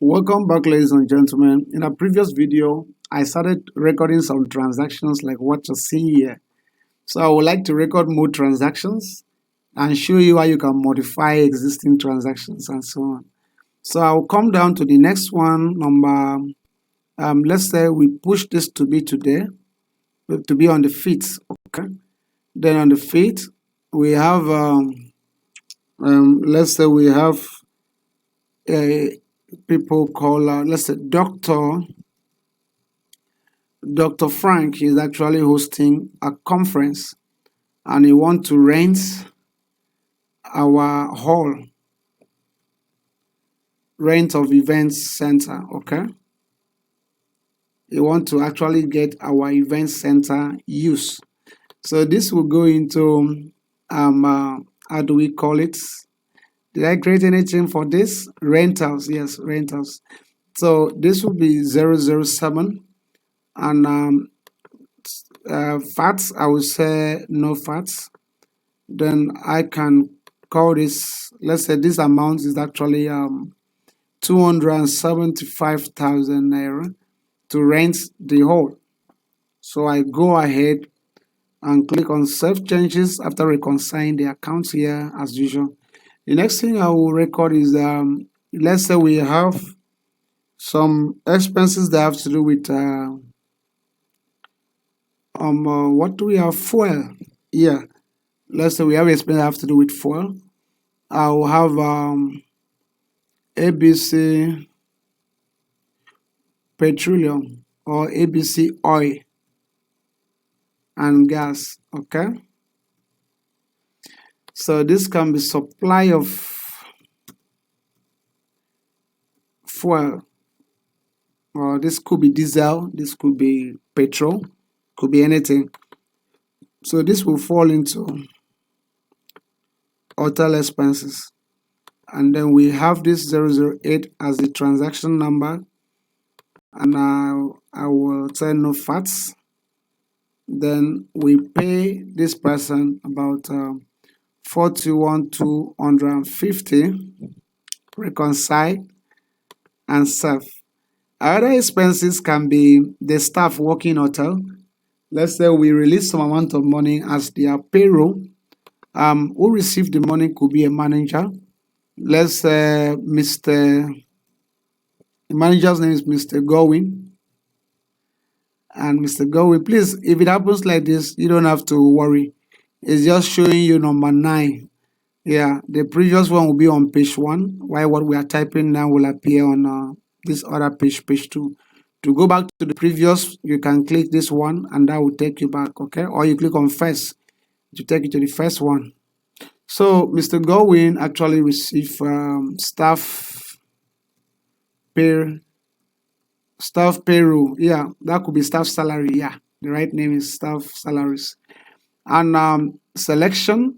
Welcome back, ladies and gentlemen. In a previous video, I started recording some transactions like what you see here. So I would like to record more transactions and show you how you can modify existing transactions and so on. So I'll come down to the next one, number, let's say we push this to be today, to be on the feet, okay? Then on the feet, we have, let's say we have a people call, let's say Dr. Frank is actually hosting a conference and he wants to rent our hall, rent of events center, okay? He wants to actually get our event center use. So this will go into, how do we call it? Did I create anything for this? Rentals, yes, rentals. So this will be 007 and fats, I will say no fats. Then I can call this, let's say this amount is actually 275,000 naira to rent the hall. So I go ahead and click on save changes after reconciling the accounts here as usual. The next thing I will record is let's say we have some expenses that have to do with what do we have? Fuel. Yeah, let's say we have expenses that have to do with fuel. I will have ABC petroleum or ABC oil and gas. Okay, so this can be supply of fuel, or this could be diesel, this could be petrol, could be anything. So this will fall into hotel expenses, and then we have this 008 as the transaction number, and I will say no fats. Then we pay this person about 41,250, reconcile and serve. Other expenses can be the staff working hotel. Let's say we release some amount of money as their payroll. Who received the money could be a manager. Let's say the manager's name is Mr. Gowin. And Mr. Gowin, please, if it happens like this, you don't have to worry. It's just showing you number 9. Yeah, the previous one will be on page 1, while what we are typing now will appear on this other page, page 2. To go back to the previous, you can click this one and that will take you back, okay? Or you click on first to take you to the first one. So Mr. Gowin actually received staff payroll. Yeah, that could be staff salary. Yeah, the right name is staff salaries. And selection,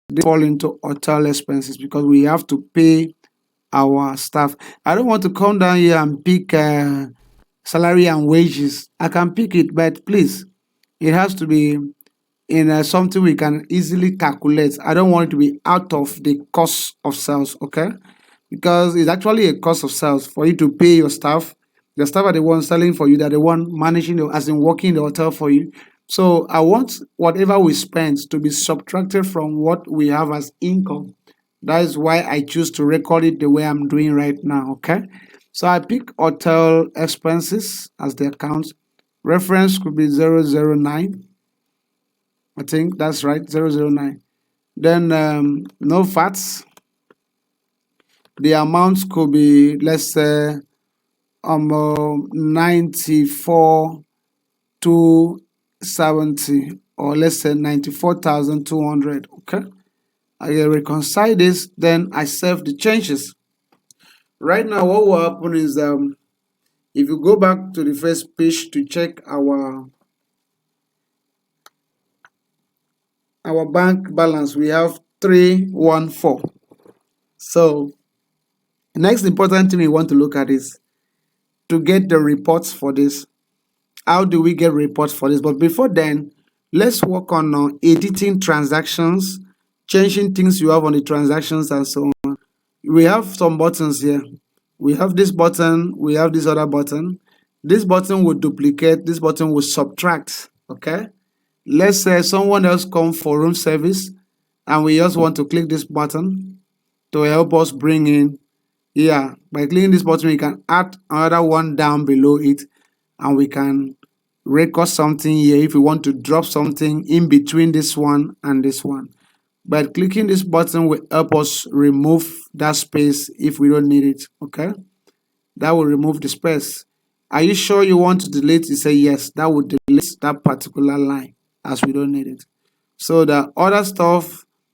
they fall into hotel expenses because we have to pay our staff. I don't want to come down here and pick salary and wages. I can pick it, but please, it has to be in something we can easily calculate. I don't want it to be out of the cost of sales, okay? Because it's actually a cost of sales for you to pay your staff. The staff are the ones selling for you, they're the one managing as in working the hotel for you. So I want whatever we spend to be subtracted from what we have as income. That is why I choose to record it the way I'm doing right now, okay? So I pick hotel expenses as the account. Reference could be 009. I think that's right, 009. Then no fats. The amounts could be, let's say, 94,270, or let's say 94,200. Okay, I reconcile this, then I save the changes. Right now, what will happen is if you go back to the first page to check our bank balance, we have 314. So the next important thing we want to look at is to get the reports for this. How do we get reports for this? But before then, let's work on editing transactions, changing things you have on the transactions and so on. We have some buttons here. we have this button, we have this other button. This button will duplicate, this button will subtract. Okay, let's say someone else come for room service and we just want to click this button to help us bring in. Yeah, by clicking this button we can add another one down below it, and we can record something here if we want to drop something in between this one and this one. But clicking this button will help us remove that space if we don't need it. Okay, that will remove the space. Are you sure you want to delete? You say yes, that will delete that particular line as we don't need it. So the other stuff